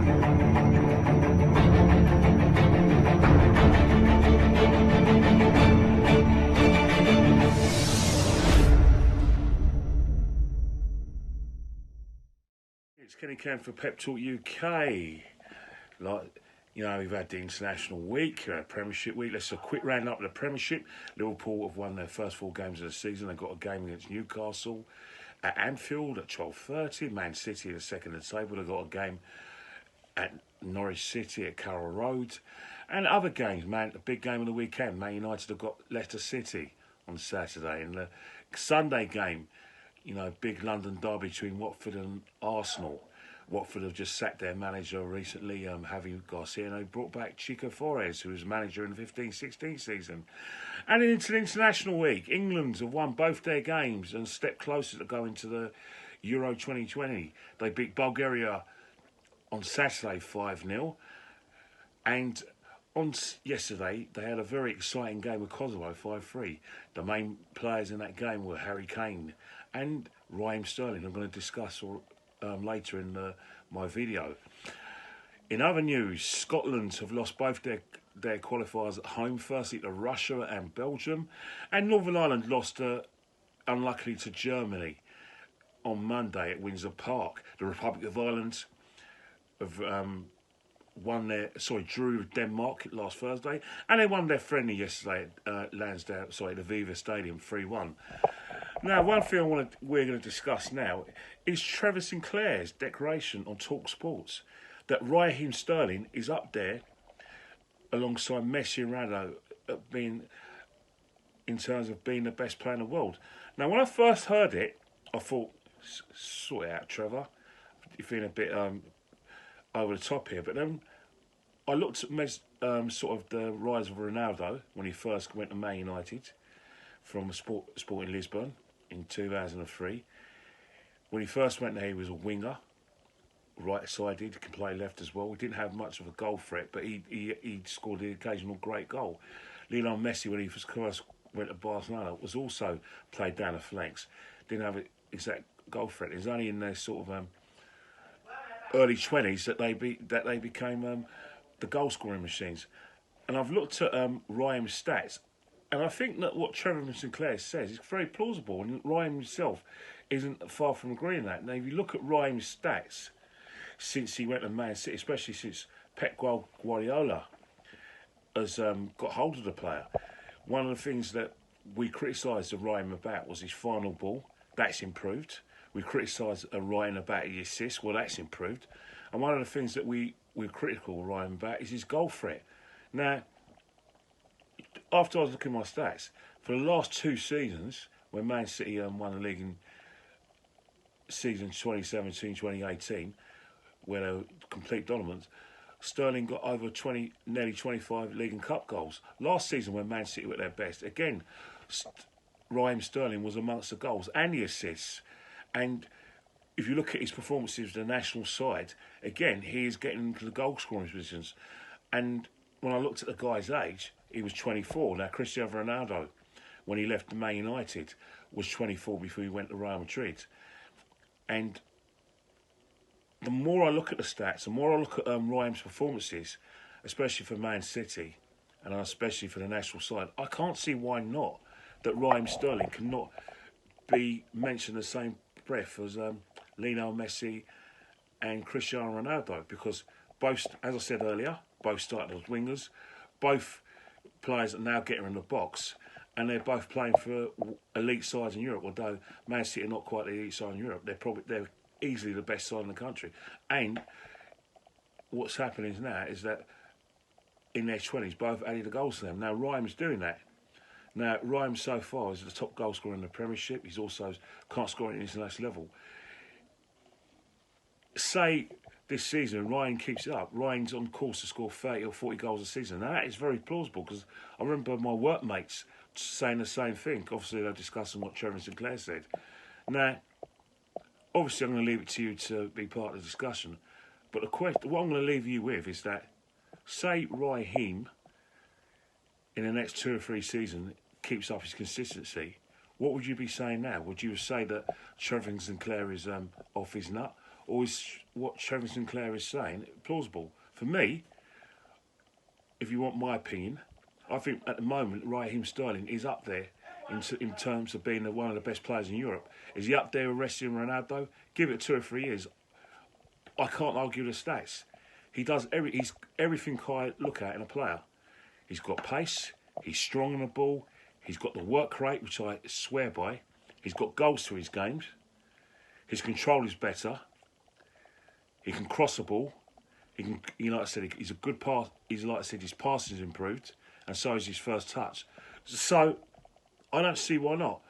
It's Kenny Cam for Pep Talk UK. Like, you know, we've had the International Week, Premiership Week. Let's a quick round up of the Premiership. Liverpool have won their first 4 games of the season. They've got a game against Newcastle at Anfield at 12:30. Man City are second in the table. They've got a game at Norwich City at Carroll Road. And other games, man, the big game of the weekend. Man United have got Leicester City on Saturday. And the Sunday game, you know, big London derby between Watford and Arsenal. Watford have just sacked their manager recently, Javi Garcia, and they brought back Chico Flores, who was manager in the 15-16 season. And into the International Week, England have won both their games and stepped closer to going to the Euro 2020. They beat Bulgaria on Saturday 5-0. And on yesterday, they had a very exciting game with Kosovo 5-3. The main players in that game were Harry Kane and Raheem Sterling. I'm going to discuss later in my video. In other news, Scotland have lost both their qualifiers at home, firstly to Russia and Belgium, and Northern Ireland lost unluckily to Germany on Monday at Windsor Park. The Republic of Ireland have drew with Denmark last Thursday, and they won their friendly yesterday at the Aviva Stadium 3-1. Now, one thing we're going to discuss now is Trevor Sinclair's declaration on Talk Sports that Raheem Sterling is up there alongside Messi and Ronaldo in terms of being the best player in the world. Now, when I first heard it, I thought, sort it out, Trevor. You're feeling a bit over the top here. But then I looked at sort of the rise of Ronaldo when he first went to Man United from Sporting Lisbon in 2003. When he first went there, he was a winger, right-sided, could play left as well. He didn't have much of a goal threat, but he scored the occasional great goal. Lionel Messi, when he first went to Barcelona, was also played down the flanks. Didn't have an exact goal threat. It was only in their sort of early 20s that they became the goal-scoring machines. And I've looked at Raheem's stats, and I think that what Trevor Sinclair says is very plausible, and Raheem himself isn't far from agreeing that. Now, if you look at Raheem's stats since he went to Man City, especially since Pep Guardiola has got hold of the player, one of the things that we criticised Raheem about was his final ball. That's improved. We criticised Raheem about his assists. Well, that's improved. And one of the things that we're critical of Raheem about is his goal threat. Now, after I was looking at my stats, for the last 2 seasons, when Man City won the league in season 2017-2018, where they were complete dominant, Sterling got over nearly 25 league and cup goals. Last season, when Man City were at their best, again, Raheem Sterling was amongst the goals and the assists. And if you look at his performances with the national side, again, he is getting into the goal-scoring positions. And when I looked at the guy's age, he was 24. Now, Cristiano Ronaldo, when he left Man United, was 24 before he went to Real Madrid. And the more I look at the stats, the more I look at Raheem's performances, especially for Man City, and especially for the national side, I can't see why not that Raheem Sterling cannot be mentioned the same breath as Lionel Messi and Cristiano Ronaldo, because both, as I said earlier, both started as wingers, both players are now getting in the box, and they're both playing for elite sides in Europe. Although Man City are not quite the elite side in Europe, they're easily the best side in the country. And what's happening now is that in their 20s, both added the goals to them. Now Raheem's doing that. Now Raheem so far is the top goal scorer in the Premiership. He's also can't score at an international level. Say this season Raheem keeps it up, Raheem's on course to score 30 or 40 goals a season. Now that is very plausible, because I remember my workmates saying the same thing. Obviously they're discussing what Trevor Sinclair said. Now, obviously I'm going to leave it to you to be part of the discussion, but what I'm going to leave you with is that, say Raheem in the next 2 or 3 seasons keeps up his consistency, what would you be saying now? Would you say that Trevor Sinclair is off his nut? or is what Trevor Sinclair is saying plausible? For me, if you want my opinion, I think at the moment Raheem Sterling is up there in terms of being one of the best players in Europe. Is he up there with Messi and Ronaldo? Give it 2 or 3 years. I can't argue the stats. He's everything I look at in a player. He's got pace. He's strong on the ball. He's got the work rate, which I swear by. He's got goals to his games. His control is better. He can cross the ball. He can, like I said, he's a good pass. He's like I said, his passing's improved, and so is his first touch. So I don't see why not.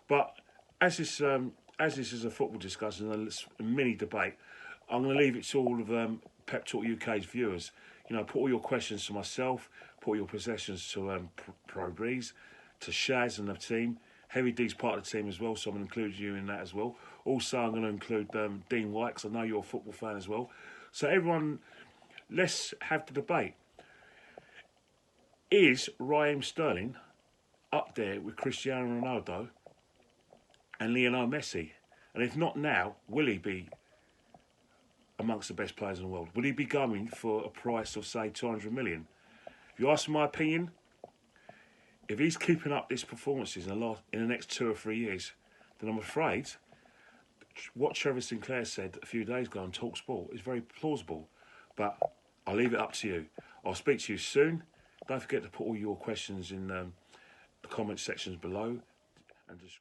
But as this is a football discussion and a mini debate, I'm going to leave it to all of Pep Talk UK's viewers. Put all your questions to myself. Put all your possessions to Pro Breeze, to Shaz and the team. Heavy D's part of the team as well, so I'm going to include you in that as well. Also, I'm going to include Dean White, because I know you're a football fan as well. So everyone, let's have the debate. Is Raheem Sterling up there with Cristiano Ronaldo and Lionel Messi? And if not now, will he be amongst the best players in the world? Will he be going for a price of, say, 200 million? If you ask my opinion, if he's keeping up these performances in the next 2 or 3 years, then I'm afraid what Trevor Sinclair said a few days ago on TalkSport is very plausible. But I'll leave it up to you. I'll speak to you soon. Don't forget to put all your questions in the comment sections below. And just